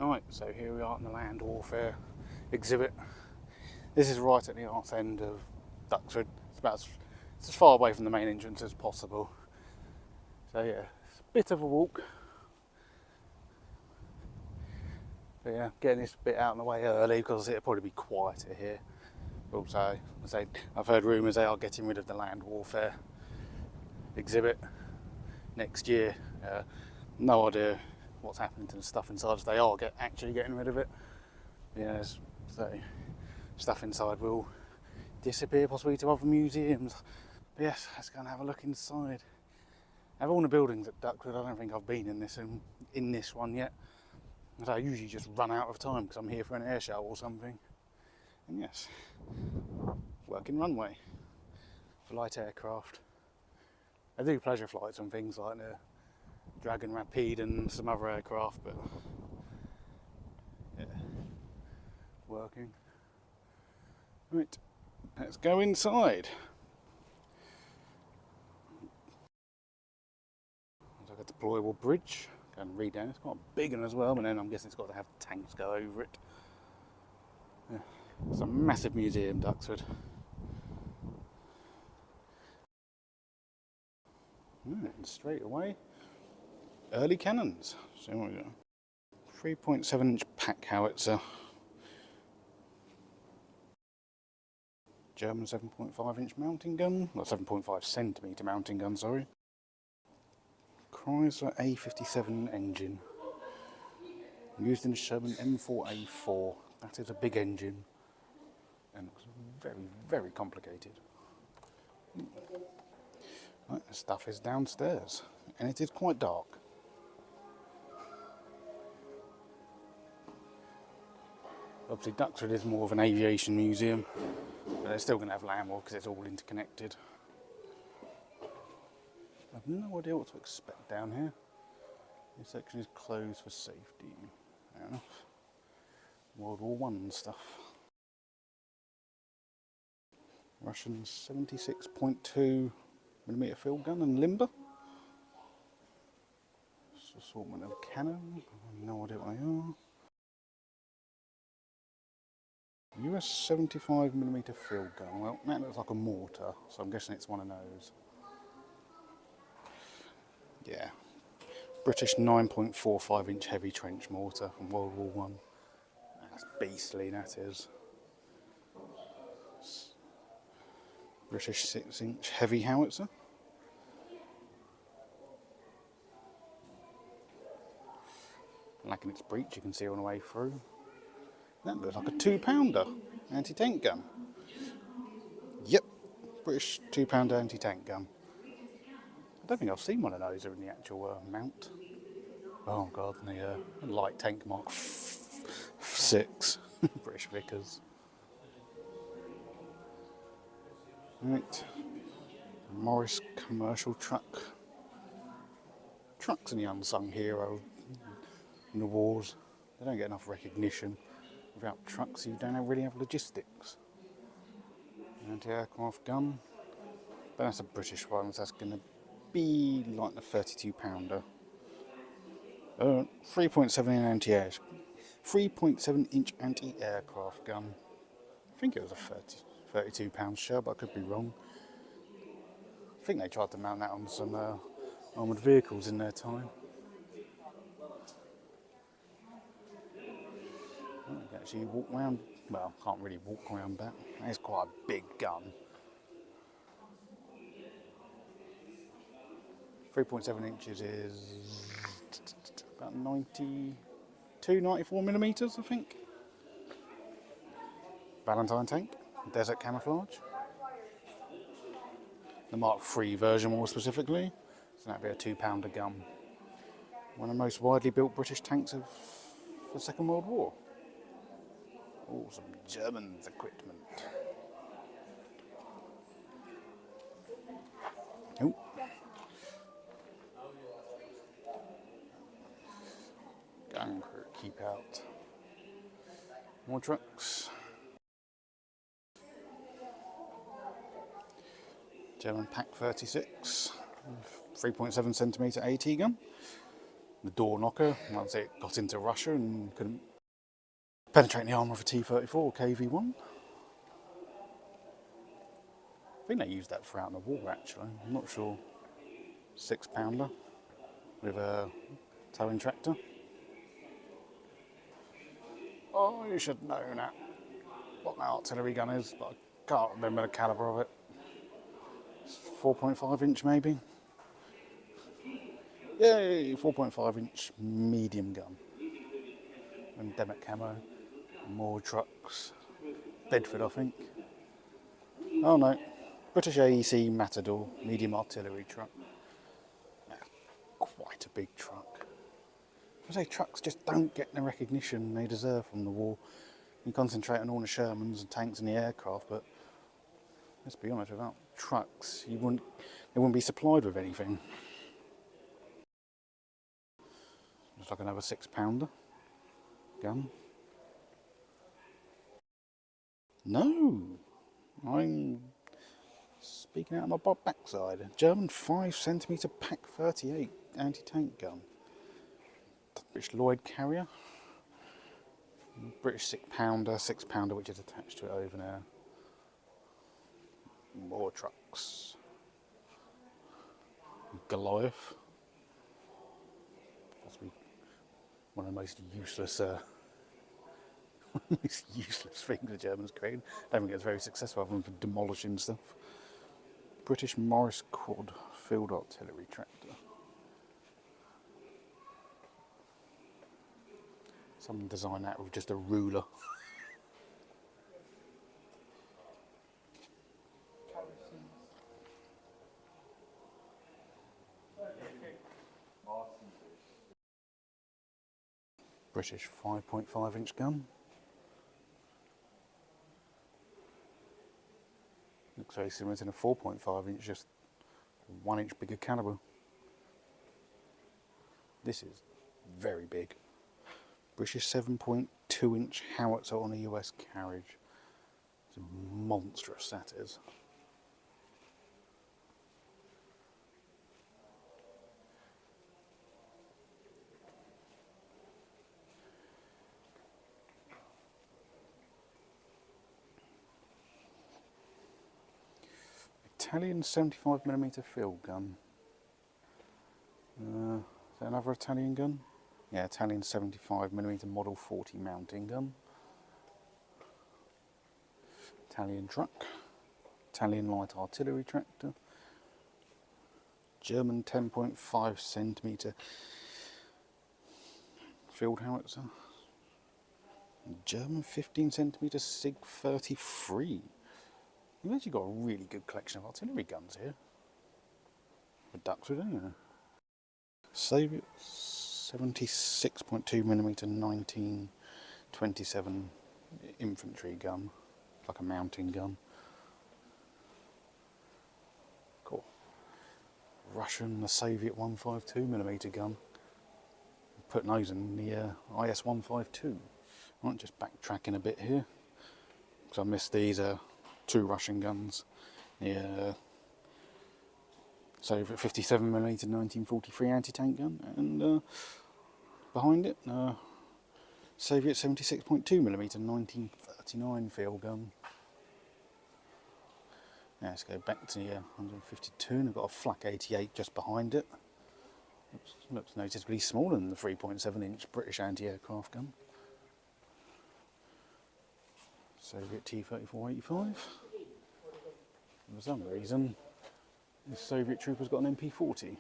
Right, so here we are in the land warfare exhibit. This is right at the arse end of Duxford. It's as far away from the main entrance as possible. So yeah, it's a bit of a walk. But yeah, getting this bit out of the way early because it'll probably be quieter here. Also, I've heard rumours they are getting rid of the land warfare exhibit next year. No idea what's happening to the stuff inside, if they are actually getting rid of it. Yes, so stuff inside will disappear possibly to other museums. But yes, let's go and have a look inside. Out of all the buildings at Duxford, I don't think I've been in this one yet. So I usually just run out of time because I'm here for an air show or something. And yes, working runway for light aircraft. I do pleasure flights on things like the Dragon Rapide and some other aircraft, but yeah, working. Right, let's go inside. Looks like a deployable bridge. Go and read down. It's quite a big one as well, but then I'm guessing it's got to have tanks go over it. Yeah. It's a massive museum, Duxford. And straight away, early cannons. So what we got? 3.7-inch pack howitzer. German 7.5-inch mounting gun. Well, 7.5 centimetre mounting gun, sorry. Chrysler A57 engine. Used in the Sherman M4A4. That is a big engine. And it was very, very complicated. Right, the stuff is downstairs. And it is quite dark. Obviously Duxford is more of an aviation museum, but they're still going to have land war because it's all interconnected. I have no idea what to expect down here. This section is closed for safety. Fair enough. World War I stuff. Russian 76.2mm field gun and limber. Assortment of cannon. I have no idea what they are. US 75mm field gun. Well, that looks like a mortar, so I'm guessing it's one of those. Yeah. British 9.45-inch heavy trench mortar from World War I. That's beastly, that is. British 6-inch heavy howitzer. Lacking its breech, you can see on the way through. That looks like a 2-pounder anti-tank gun. Yep, British 2-pounder anti-tank gun. I don't think I've seen one of those in the actual mount. Oh god, the light tank Mark 6, British Vickers. Right, Morris commercial truck. Trucks are the unsung hero in the wars. They don't get enough recognition. Without trucks, you don't really have logistics. Anti-aircraft gun. But that's a British one, so that's going to be like the 32-pounder. 3.7-inch anti-aircraft gun. I think it was a 32-pound shell, but I could be wrong. I think they tried to mount that on some armoured vehicles in their time. I can actually walk around. Well, can't really walk around that. That is quite a big gun. 3.7 inches is about 94mm, I think. Valentine tank, desert camouflage. The Mark III version more specifically, so that'd be a 2-pounder gun. One of the most widely built British tanks of the Second World War. Oh, some Germans equipment. Oh. Gun crew, keep out. More trucks. German Pack 36, 3.7 centimetre AT gun. the door knocker once it got into Russia and couldn't penetrate the armour of a T-34 or KV-1. I think they used that throughout the war actually, I'm not sure. 6-pounder with a towing tractor. Oh, you should know that. What my artillery gun is, but I can't remember the calibre of it. It's 4.5 inch maybe. Yay, 4.5 inch medium gun. Endemic camo. More trucks. Bedford, I think. Oh no. British AEC Matador medium artillery truck. Yeah, quite a big truck. I say trucks just don't get the recognition they deserve from the war. You concentrate on all the Shermans and tanks and the aircraft, but let's be honest, without trucks, they wouldn't be supplied with anything. Looks like another 6-pounder gun. No, I'm speaking out of my backside. German 5cm Pak 38 anti-tank gun. British Lloyd carrier. British 6-pounder which is attached to it over there. More trucks. Goliath. Possibly one of the most useless things the Germans created. I don't think it's very successful other than for demolishing stuff. British Morris Quad field artillery tractor. Someone designed that with just a ruler. British 5.5 inch gun. Looks very similar to the 4.5 inch, just 1 inch bigger calibre. This is very big. British 7.2 inch howitzer on a US carriage. It's monstrous, that is. Italian 75mm field gun. Is that another Italian gun? Yeah, Italian 75mm Model 40 mounting gun. Italian truck. Italian light artillery tractor. German 10.5cm field howitzer. German 15cm SIG 33. You've actually got a really good collection of artillery guns here. For Duxford, haven't you? Soviet 76.2mm 1927 infantry gun. It's like a mounting gun. Cool. Russian, the Soviet 152mm gun. Putting those in the IS 152. Right, just backtracking a bit here. Because I missed these two Russian guns. The Soviet 57mm 1943 anti-tank gun, and behind it, Soviet 76.2mm 1939 field gun. Now let's go back to the 152, and I've got a Flak 88 just behind it. Looks noticeably smaller than the 3.7 inch British anti-aircraft gun. Soviet T-34-85. For some reason, the Soviet trooper's got an MP40.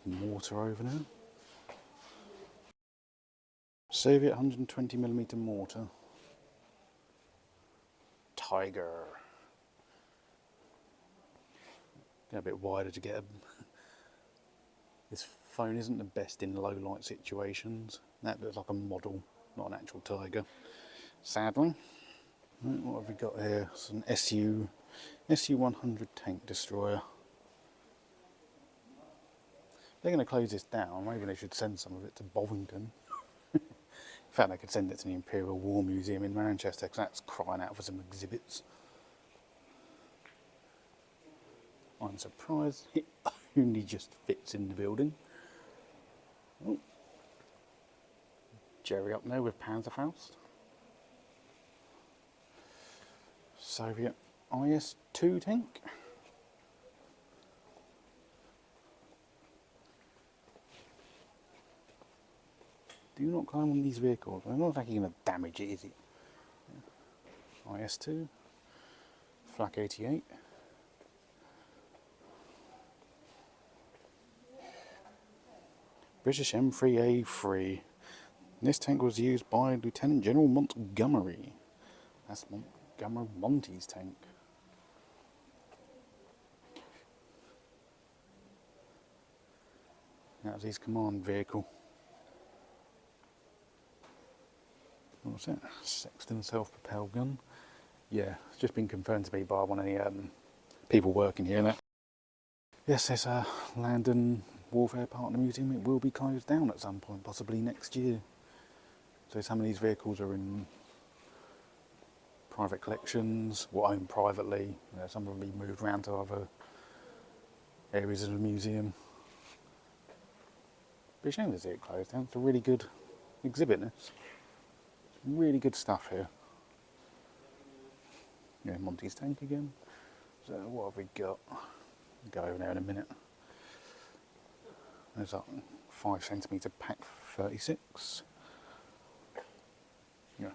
Mortar over now. Soviet 120mm mortar. Tiger. Get a bit wider to get a... This phone isn't the best in low light situations. That looks like a model, not an actual Tiger, sadly. Right, what have we got here? It's an SU-100 tank destroyer. If they're going to close this down, maybe they should send some of it to Bovington. fact, I could send it to the Imperial War Museum in Manchester, because that's crying out for some exhibits. I'm surprised it only just fits in the building. Oh. Jerry up there with Panzerfaust. Soviet IS-2 tank. Do not climb on these vehicles. I'm not actually going to damage it, is it? IS-2. Flak 88. British M3A3. This tank was used by Lieutenant General Montgomery. That's Montgomery Monty's tank. That was his command vehicle. What's that? Sexton self-propelled gun. Yeah, it's just been confirmed to me by one of the people working here. That yes, there's a land and warfare part of the museum. It will be closed down at some point, possibly next year. So some of these vehicles are in private collections, or owned privately. You know, some of them will be moved around to other areas of the museum. Be a shame to see it closed down. It's a really good exhibit. This really good stuff here. Yeah, Monty's tank again. So what have we got? I'll go over there in a minute. There's that 5cm pack 36. Yeah.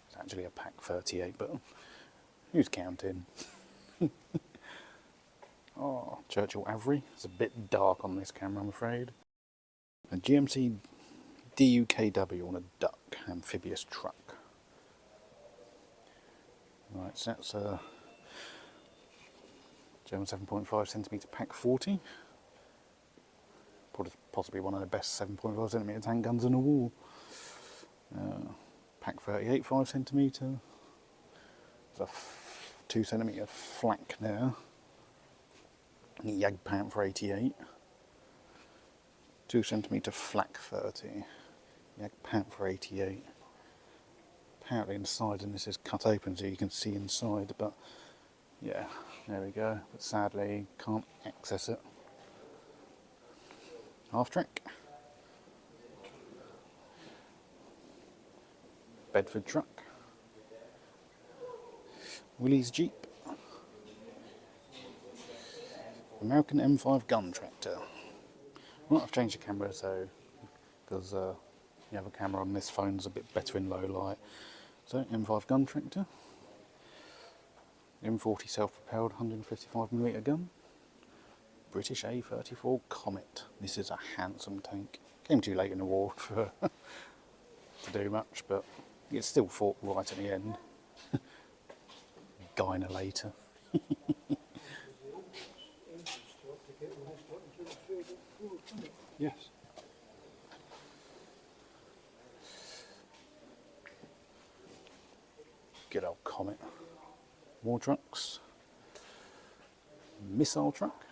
It's actually a pack 38, but who's counting? Oh, Churchill Avery. It's a bit dark on this camera, I'm afraid. A GMC DUKW on a duck amphibious truck. Right, so that's a German 7.5cm pack 40. Possibly one of the best 7.5cm tank guns in the war. Pack 38, 5cm. There's a 2cm flak there. Jagdpanther 88. 2cm flak 30. Jagdpanther 88. Apparently inside, and this is cut open so you can see inside, but yeah, there we go. But sadly, can't access it. Half track. Bedford truck. Willys Jeep. American M5 gun tractor. Well, I've changed the camera so because the other camera on this phone's a bit better in low light. So M5 gun tractor. M40 self-propelled 155mm gun. British A34 Comet. This is a handsome tank. Came too late in the war for to do much, but it still fought right at the end. Gyne-later. Yes. Good old Comet. War trucks. Missile truck.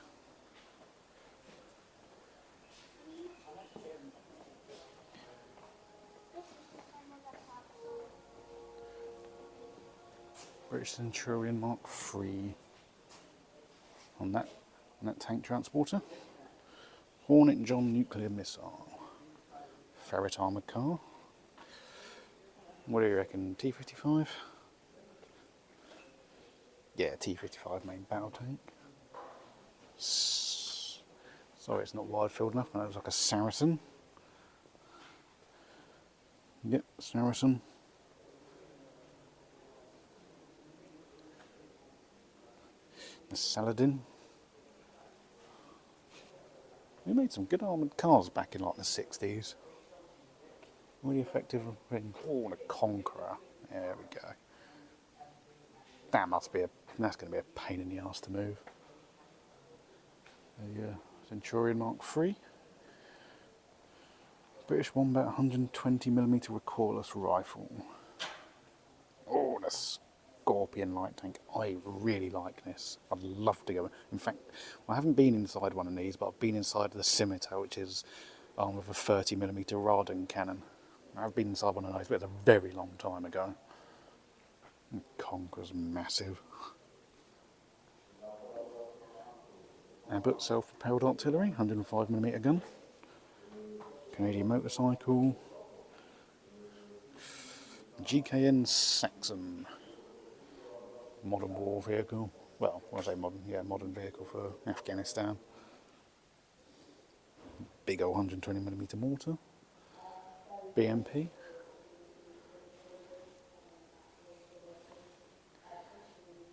British Centurion Mark III on that tank transporter. Hornet John nuclear missile. Ferret armoured car. What do you reckon? T-55? Yeah, T-55 main battle tank. Sorry, it's not wide field enough. That looks like a Saracen. Yep, Saracen. The Saladin. We made some good armoured cars back in like the 60s. Really effective. Oh, the Conqueror. There we go. That's going to be a pain in the arse to move. The Centurion Mark III. British Wombat 120mm recoilless rifle. Oh, that's scorpion light tank. I really like this. I'd love to go. In fact, I haven't been inside one of these, but I've been inside the scimitar, which is armed with a 30mm Radon cannon. I've been inside one of those, but it's a very long time ago. Conqueror's massive. Abbott self-propelled artillery, 105mm gun. Canadian motorcycle. GKN Saxon. Modern war vehicle. Well, when I say modern, yeah, modern vehicle for Afghanistan. Big old 120mm mortar. BMP.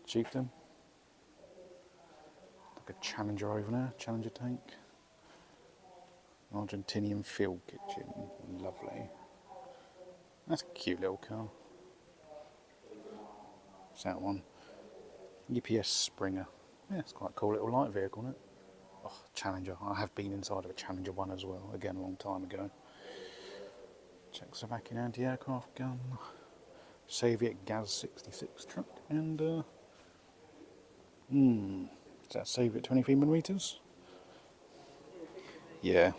Chieftain. Like a Challenger over there, Challenger tank. Argentinian field kitchen, lovely. That's a cute little car. What's that one? UPS Springer. Yeah, it's quite a cool little light vehicle, isn't it? Oh, Challenger. I have been inside of a Challenger one as well, again a long time ago. Czechoslovakian anti-aircraft gun. Soviet Gaz-66 truck, and is that Soviet 23mm? Yeah,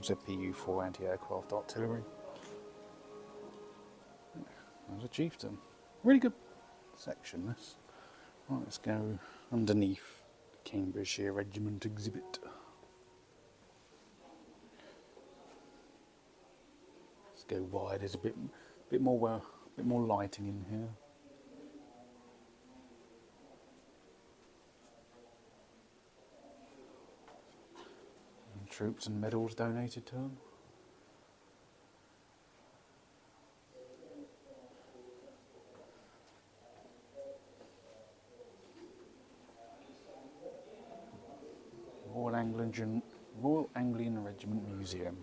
ZPU-4 anti-aircraft artillery. There's a chieftain. Really good section, this. Right, let's go underneath the Cambridgeshire Regiment exhibit. Let's go wide. There's a bit more lighting in here. And troops and medals donated to them. Royal Anglian Regiment Museum.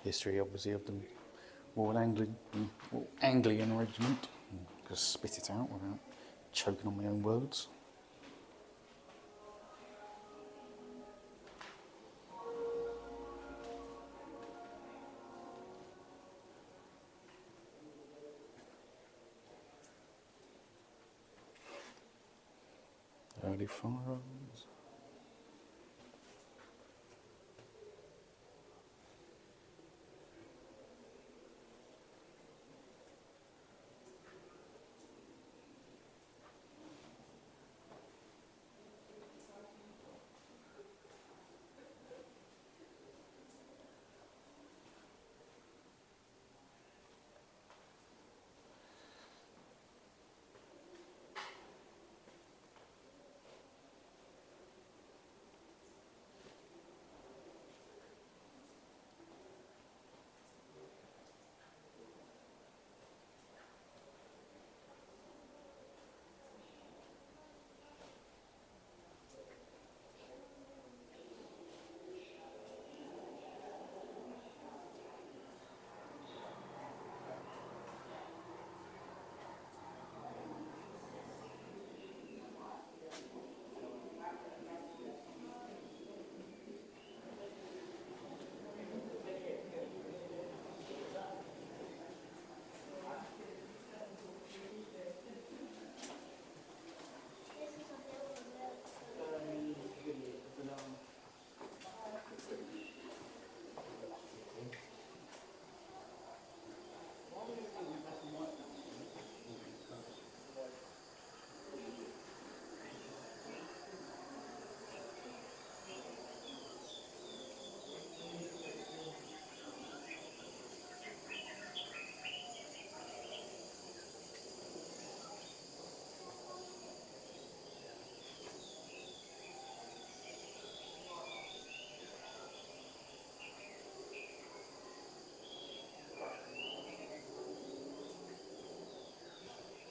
History, obviously, of the Royal Anglian Regiment. Just spit it out without choking on my own words. Early firearms.